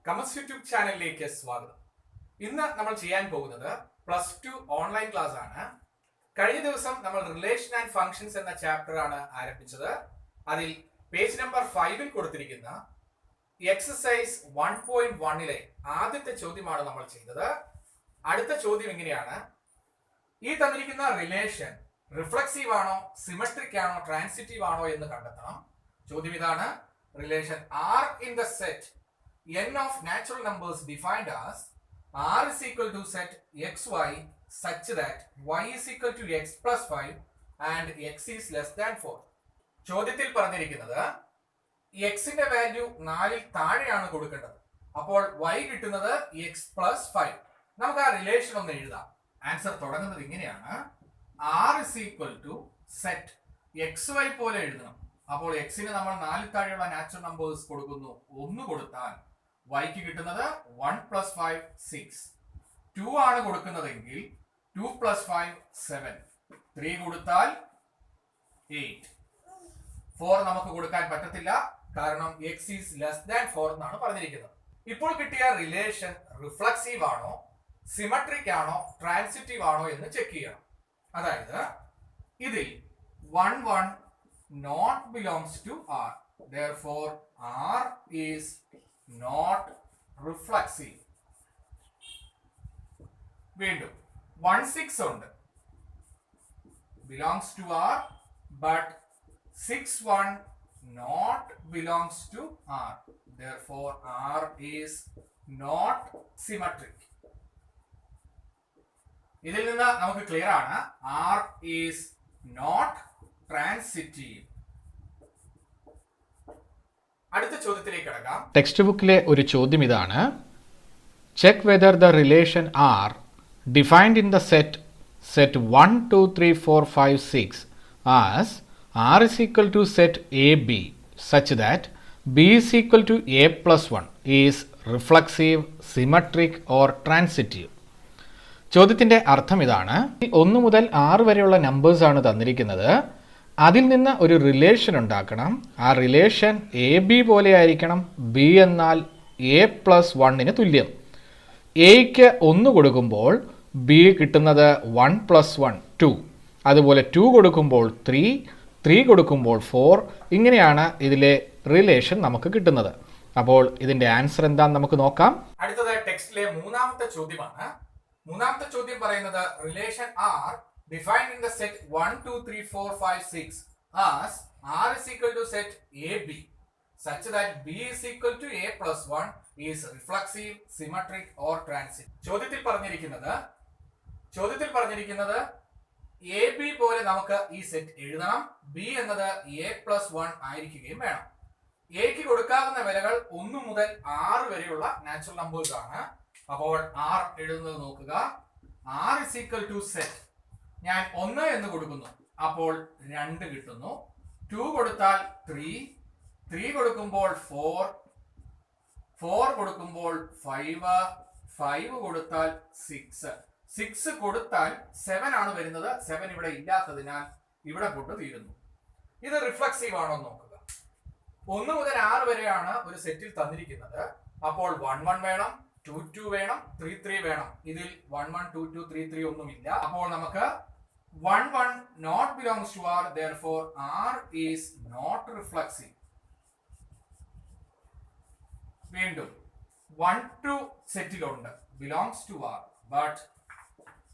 കമസ് YouTube ചാനലിലേക്ക് സ്വാഗതം. ഇന്ന് നമ്മൾ ചെയ്യാൻ പോകുന്നത് +2 ഓൺലൈൻ ക്ലാസ് ആണ്. കഴിഞ്ഞ ദിവസം നമ്മൾ റിലേഷൻ ആൻഡ് ഫങ്ഷൻസ് എന്ന ചാപ്റ്റർ ആണ് ആരംഭിച്ചത്. അതിൽ പേജ് നമ്പർ 5 കൊടുത്തിരിക്കുന്ന എക്സസൈസ് 1.1 ആദ്യത്തെ ചോദ്യമാണ് നമ്മൾ ചെയ്തത്. അടുത്ത ചോദ്യം ഇങ്ങനെയാണ്: ഈ തന്നിരിക്കുന്ന റിലേഷൻ റിഫ്ലക്സീവ് ആണോ, സിമെട്രിക് ആണോ, ട്രാൻസിറ്റീവ് ആണോ എന്ന് കണ്ടെത്തണം. ചോദ്യം ഇതാണ്: relation R in the set n of natural numbers defined as R is equal to set xy such that y is equal to x plus 5 and x is less than 4. ചോദ്യത്തിൽ പറഞ്ഞിരിക്കുന്നത് എക്സിന്റെ value 4ൽ താഴെയാണ് കൊടുക്കേണ്ടത്. അപ്പോൾ y കിട്ടുന്നത് x plus 5. നമുക്ക് ആ relation ഒന്ന് എഴുതാം. ആൻസർ തുടങ്ങുന്നത് ഇങ്ങനെയാണ്: R is equal to set xy പോലെ എഴുതണം. അപ്പോൾ എക്സിന് നമ്മൾ 4ൽ താഴെയുള്ള നാച്ചുറൽ നമ്പേഴ്സ് കൊടുക്കുന്നു. 1 കൊടുത്താൽ yക്ക് കിട്ടുന്നത് 1 plus 5 6. 2 ആണ് കൊടുക്കുന്നതെങ്കിൽ 2 plus 5 7. 3 കൊടുത്താൽ 8. 4 നമുക്ക് കൊടുക്കാൻ പറ്റത്തില്ല, കാരണം x is less than 4 എന്നാണ് പറഞ്ഞിരിക്കുന്നത്. ഇപ്പോൾ കിട്ടിയ റിലേഷൻ റിഫ്ലക്സീവ് ആണോ, സിമെട്രിക് ആണോ, ട്രാൻസിറ്റീവ് ആണോ എന്ന് ചെക്ക് ചെയ്യണം. അതായത് ഇതിൽ 1 1 not belongs to R. Therefore R is not reflexive. വീണ്ടും 1 6 ഉണ്ട്, belongs to R, but 6 1 not belongs to R. Therefore R is not symmetric. ഇതിൽ നിന്ന് നമുക്ക് ക്ലിയർ ആണ് R is not transitive. അടുത്ത ചോദ്യത്തിലേക്ക് കടക്കാം. ടെക്സ്റ്റ് ബുക്കിലെ ഒരു ചോദ്യം ഇതാണ്: check whether the relation R defined in the set 1 2 3 4 5 6 as R is equal to set AB such that B is equal to A plus 1 is reflexive, symmetric or transitive. ചോദ്യത്തിൻ്റെ അർത്ഥം ഇതാണ്: 1 മുതൽ 6 വരെയുള്ള നമ്പേഴ്സാണ് തന്നിരിക്കുന്നത്. അതിൽ നിന്ന് ഒരു റിലേഷൻ ഉണ്ടാക്കണം. ആ റിലേഷൻ എ ബി പോലെ ആയിരിക്കണം. ബി എന്നാൽ എ പ്ലസ് 1 തുല്യം. എക്ക് 1 കൊടുക്കുമ്പോൾ ബി കിട്ടുന്നത് 1 plus 1 2. അതുപോലെ 2 കൊടുക്കുമ്പോൾ 3, 3 കൊടുക്കുമ്പോൾ 4. ഇങ്ങനെയാണ് ഇതിലെ റിലേഷൻ നമുക്ക് കിട്ടുന്നത്. അപ്പോൾ ഇതിൻ്റെ ആൻസർ എന്താണെന്ന് നമുക്ക് നോക്കാം. അടുത്തത് ടെക്സ്റ്റിലെ മൂന്നാമത്തെ ചോദ്യമാണ്. മൂന്നാമത്തെ ചോദ്യം പറയുന്നത് relation R defined in the set 1 2 3 4 5 6 as R is equal to set AB such that B is equal to A plus 1 is reflexive, symmetric or transitive. ചോദ്യത്തിൽ പറഞ്ഞിരിക്കുന്നത് എ ബി പോലെ നമുക്ക് ഈ സെറ്റ് എഴുതണം. ബി എന്നത് A plus 1 ആയിരിക്കുകയും വേണം. എക്ക് കൊടുക്കാവുന്ന വിലകൾ 1 മുതൽ 6 വരെയുള്ള നാച്ചുറൽ നമ്പേഴ്സ് ആണ്. അപ്പോൾ R എഴുതുന്നത് നോക്കുക. R is equal to set, ഞാൻ 1 എന്ന് കൊടുക്കുന്നു, അപ്പോൾ 2 കിട്ടുന്നു. 2 കൊടുത്താൽ 3, 3 കൊടുക്കുമ്പോൾ 4, 4 കൊടുക്കുമ്പോൾ 5, 5 കൊടുത്താൽ 6, 6 കൊടുത്താൽ 7 ആണ് വരുന്നത്. 7 ഇവിടെ ഇല്ലാത്തതിനാൽ ഇവിടെ കൊണ്ട് തീരുന്നു. ഇത് റിഫ്ലക്സീവ് ആണോ നോക്കുക. 1 മുതൽ 6 വരെയാണ് ഒരു സെറ്റിൽ തന്നിരിക്കുന്നത്. അപ്പോൾ 1 1 വേണം, 2 2 വേണം, 3 3 വേണം. ഇതിൽ 1 1 2 2 3 3 ഒന്നുമില്ല. അപ്പോൾ നമുക്ക് 1 1 not belongs to R. Therefore R is not reflexive. വീണ്ടും 1 2 സെറ്റിലുണ്ട്, belongs to R, but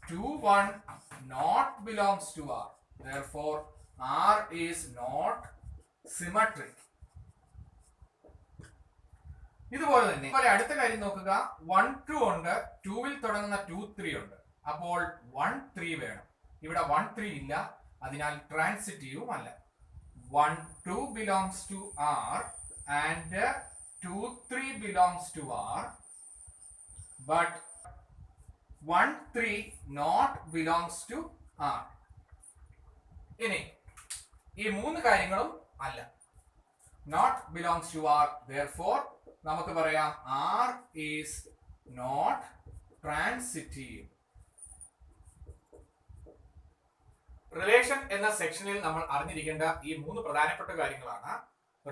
2 1 not belongs to R. Therefore R is not symmetric. ഇതുപോലെ തന്നെ അടുത്ത കാര്യം നോക്കുക. 1 2 ഉണ്ട്, 2ൽ തുടങ്ങുന്ന 2 3 ഉണ്ട്. അപ്പോൾ 1 3 വേണം. ഇവിടെ 1 3 ഇല്ല, അതിനാൽ ട്രാൻസിറ്റീവും അല്ല. 1 2 belongs to R and 2 3 belongs to R, but 1 3 not belongs to R. ഇനി ഈ 3 കാര്യങ്ങളും അല്ല, not belongs to R. Therefore നമുക്ക് പറയാം R is not transitive. Relation എന്ന സെക്ഷനിൽ നമ്മൾ അറിഞ്ഞിരിക്കേണ്ട ഈ 3 പ്രധാനപ്പെട്ട കാര്യങ്ങളാണ്: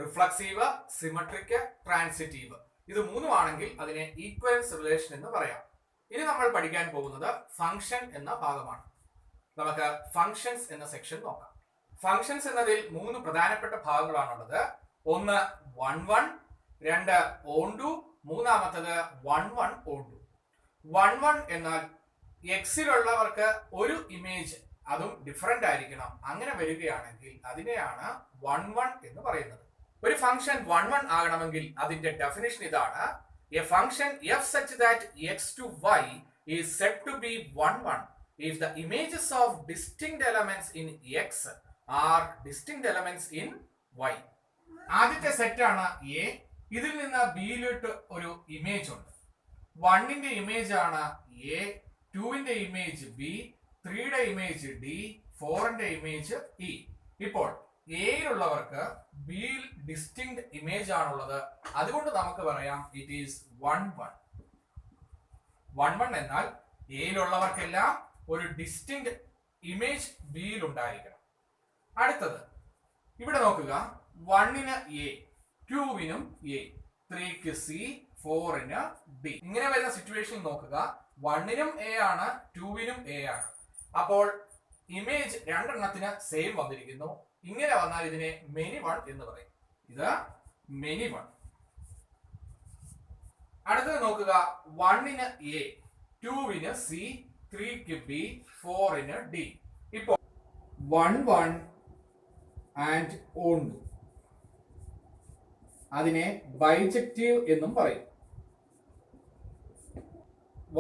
റിഫ്ലക്സീവ്, സിമെട്രിക്, ട്രാൻസിറ്റീവ്. ഇത് മൂന്നുമാണെങ്കിൽ അതിനെ ഈക്വലൻസ് റിലേഷൻ എന്ന് പറയാം. ഇനി നമ്മൾ പഠിക്കാൻ പോകുന്നത് ഫംഗ്ഷൻ എന്ന ഭാഗമാണ്. നമുക്ക് ഫംഗ്ഷൻസ് എന്ന സെക്ഷൻ നോക്കാം. ഫംഗ്ഷൻസ് എന്നതിൽ മൂന്ന് പ്രധാനപ്പെട്ട ഭാഗങ്ങളാണുള്ളത്. ഒന്ന് 1 1, 2 ഓൺ ടു, മൂന്നാമത്തത് 1 1 ഓൺ ടു. 1 1 എന്നാൽ എക്സിലുള്ളവർക്ക് ഒരു ഇമേജ് അതും ഡിഫറെന്റ് ആയിരിക്കണം. അങ്ങനെ വരികയാണെങ്കിൽ അതിനെയാണ് 1 1 എന്ന് പറയുന്നത്. ഒരു ഫംഗ്ഷൻ 1 1 ആകണമെങ്കിൽ അതിന്റെ ഡെഫിനിഷൻ ഇതാണ്: A function f such that x to y is said to be 1 1 if the images of distinct elements in x are distinct elements in y. ആദ്യത്തെ സെറ്റ് ആണ് എ. ഇതിൽ നിന്ന് ബിയിലോട്ട് ഒരു ഇമേജ് ഉണ്ട്. 1ന്റെ ഇമേജ് ആണ് എ, 2ന്റെ ഇമേജ് ബി, 3യുടെ ഇമേജ് ഡി, 4ന്റെ ഇമേജ് ഇ. ഇപ്പോൾ എയിലുള്ളവർക്ക് ബിയിൽ ഡിസ്റ്റിങ്ക്ട് ഇമേജ് ആണുള്ളത്. അതുകൊണ്ട് നമുക്ക് പറയാം ഇറ്റ് ഈസ് 1 1. 1 1 എന്നാൽ എയിലുള്ളവർക്കെല്ലാം ഒരു ഡിസ്റ്റിങ്ക്ട് ഇമേജ് ബിയിൽ ഉണ്ടായിരിക്കണം. അടുത്തത് ഇവിടെ നോക്കുക. 1ന് എ, 2വിനും എ, 3ക്ക് സി, 4ന് ഡി. ഇങ്ങനെ വരുന്ന സിറ്റുവേഷൻ നോക്കുക. 1നും എ ആണ്, 2വിനും എ ആണ്. അപ്പോൾ ഇമേജ് രണ്ടെണ്ണത്തിന് സെയിം വന്നിരിക്കുന്നു. ഇങ്ങനെ വന്നാൽ ഇതിനെ മെനി 1 എന്ന് പറയും. ഇത് മെനി 1. അടുത്തത് നോക്കുക. 1ന് എ, 2വിന് സി, 3ക്ക് ബി, 4ന് ഡി. ഇപ്പോൾ 1 1 ആൻഡ് ഓൺ ടു, അതിനെ ബൈജക്റ്റീവ് എന്നും പറയും.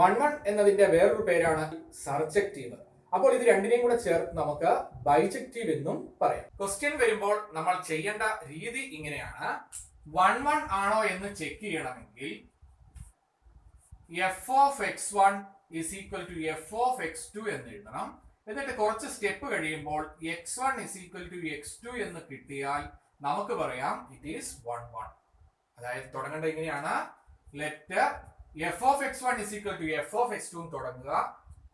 1 1 എന്നതിന്റെ വേറൊരു പേരാണ് സർജക്റ്റീവ്. അപ്പോൾ ഇത് രണ്ടിനെയും കൂടെ ചേർത്ത് നമുക്ക് ബൈജക്റ്റീവ് എന്നും പറയാം. ക്വസ്റ്റ്യൻ വരുമ്പോൾ നമ്മൾ ചെയ്യേണ്ട രീതി ഇങ്ങനെയാണ്. 1 1 ആണോ എന്ന് ചെക്ക് ചെയ്യണമെങ്കിൽ f of x1 is equal to f of x2 എന്ന് എഴുതണം. എന്നിട്ട് കുറച്ച് സ്റ്റെപ്പ് കഴിയുമ്പോൾ x1 is equal to x2 എന്ന് കിട്ടിയാൽ നമുക്ക് പറയാം ഇറ്റ് ഈസ് 1 1. അതായത് തുടങ്ങേണ്ടത് ഇങ്ങനെയാണ്. Let f of x1 is equal to f of x2 തുടങ്ങുക.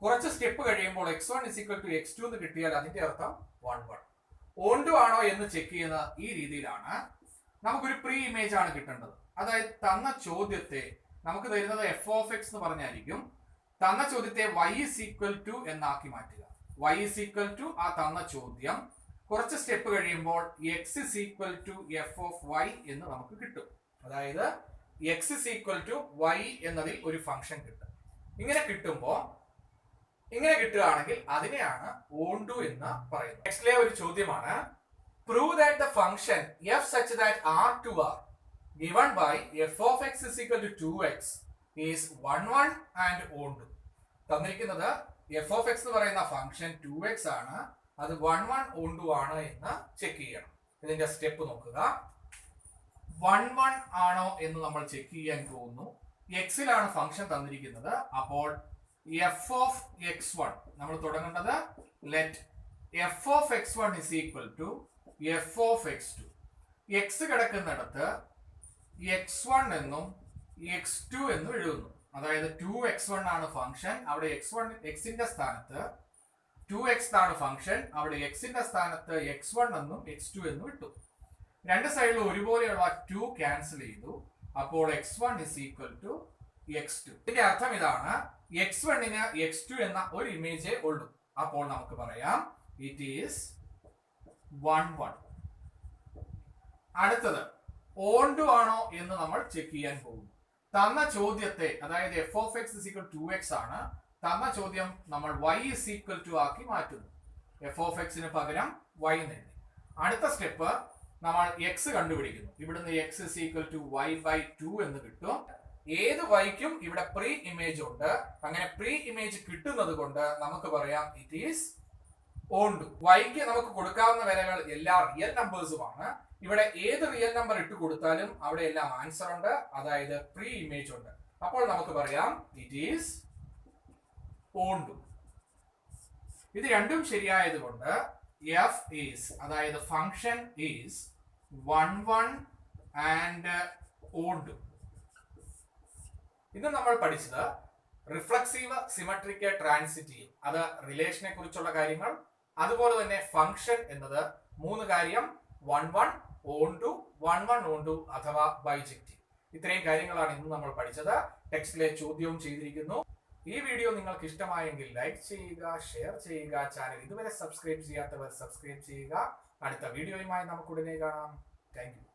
കുറച്ച് സ്റ്റെപ്പ് കഴിയുമ്പോൾ x1 is equal to x2 എന്ന് കിട്ടിയാൽ അതിന്റെ അർത്ഥം 1 1. ഓൺ ടു ആണോ എന്ന് ചെക്ക് ചെയ്യുന്ന ഈ രീതിയിലാണ്. നമുക്കൊരു പ്രീ ഇമേജ് ആണ് കിട്ടേണ്ടത്. അതായത് തന്ന ചോദ്യത്തെ നമുക്ക് തരുന്നത് f of x എന്ന് പറഞ്ഞായിരിക്കും. തന്ന ചോദ്യത്തെ y is equal to എന്നാക്കി മാറ്റുക. y is equal to ആ തന്ന ചോദ്യം. കുറച്ച് സ്റ്റെപ്പ് കഴിയുമ്പോൾ x is equal to f of y എന്ന് നമുക്ക് കിട്ടും. അതായത് x is equal to y എന്നതിൽ ഒരു ഫംഗ്ഷൻ കിട്ടും. ഇങ്ങനെ കിട്ടുകയാണെങ്കിൽ അതിനെയാണ് ഓൺ ടു എന്ന് പറയുന്നത്. നെക്സ്റ്റിലെ ഒരു ചോദ്യമാണ്. Prove that the function f such that r2r given by f of x is equal to 2x is 1 1 and on to. തന്നിരിക്കുന്നത് f of x എന്ന് പറയുന്ന ഫംഗ്ഷൻ 2x ആണ്. അത് 1 1 on to ആണ് എന്ന് ചെക്ക് ചെയ്യണം. ഇതിന്റെ സ്റ്റെപ്പ് നോക്കുക. 1 1 ആണോ എന്ന് നമ്മൾ ചെക്ക് ചെയ്യാൻ പോകുന്നു. എക്സിലാണ് ഫംഗ്ഷൻ തന്നിരിക്കുന്നത്. അപ്പോൾ f of x1 നമ്മൾ തുടങ്ങേണ്ടത് let f of x1 is equal to f of x2. x കിടക്കുന്നിടത്ത് x1 എന്നും x2 എന്നും എഴുതുന്നു. അതായത് 2x1 ആണ് ഫംഗ്ഷൻ. അവിടെ x-ന്റെ സ്ഥാനത്ത് 2x ആണ് ഫംഗ്ഷൻ. അവിടെ x-ന്റെ സ്ഥാനത്ത് x1 എന്നും x2 എന്നും ഇട്ടു. രണ്ട് സൈഡിലും ഒരുപോലെയുള്ള 2 ക്യാൻസൽ ചെയ്തു. അപ്പോൾ x1 is equal to x2. ഇതിന്റെ അർത്ഥം ഇതാണ്. x1ന് x2 എന്ന ഒരു ഇമേജേ ഉള്ളൂ. അപ്പോൾ നമുക്ക് പറയാം ഇറ്റ് ഈസ് 1 1. അടുത്തത് ഓൺ ടു ആണോ എന്ന് നമ്മൾ ചെക്ക് ചെയ്യാൻ പോകും. തന്ന ചോദ്യത്തെ, അതായത് f of x is equal to 2x ആണ്. തന്ന ചോദ്യം നമ്മൾ y is equal to ആക്കി മാറ്റുന്നു. f of x ന് പകരം y എന്ന് എഴുതി. അടുത്ത സ്റ്റെപ്പ് നമ്മൾ x കണ്ടുപിടിക്കുന്നു. ഇവിടുന്ന് x is equal to y by 2 എന്ന് കിട്ടും. ഏത് വൈക്കും ഇവിടെ പ്രീ ഇമേജ് ഉണ്ട്. അങ്ങനെ പ്രീ ഇമേജ് കിട്ടുന്നത് കൊണ്ട് നമുക്ക് പറയാം ഇറ്റ് ഈസ് ഓൺ ടു. വൈക്ക് നമുക്ക് കൊടുക്കാവുന്ന വിലകൾ എല്ലാ റിയൽ നമ്പേഴ്സുമാണ്. ഇവിടെ ഏത് റിയൽ നമ്പർ ഇട്ട് കൊടുത്താലും അവിടെ എല്ലാം ആൻസർ ഉണ്ട്. അതായത് പ്രീ ഇമേജ് ഉണ്ട്. അപ്പോൾ നമുക്ക് പറയാം ഇറ്റ് ഈസ് ഓൺ ടു. ഇത് രണ്ടും ശരിയായത് കൊണ്ട് f ഈസ്, അതായത് function is 1 1 and onto. ഇന്ന് നമ്മൾ പഠിച്ചത് റിഫ്ലക്സീവ്, സിമെട്രിക്, ട്രാൻസിറ്റീവ്, അത് റിലേഷനെ കുറിച്ചുള്ള കാര്യങ്ങൾ. അതുപോലെ തന്നെ ഫംഗ്ഷൻ എന്നത് 3 കാര്യം: 1 1 ഓൺ ടു, 1 1 ഓൺ ടു അഥവാ ബൈജക്റ്റീവ്. ഇത്രയും കാര്യങ്ങളാണ് ഇന്ന് നമ്മൾ പഠിച്ചത്. ടെക്സ്റ്റിലെ ചോദ്യവും ചെയ്തിരിക്കുന്നു. ഈ വീഡിയോ നിങ്ങൾക്ക് ഇഷ്ടമായെങ്കിൽ ലൈക്ക് ചെയ്യുക, ഷെയർ ചെയ്യുക. ചാനൽ ഇതുവരെ സബ്സ്ക്രൈബ് ചെയ്യാത്തവർ സബ്സ്ക്രൈബ് ചെയ്യുക. അടുത്ത വീഡിയോയുമായി നമുക്ക് ഉടനെ കാണാം. Thank you.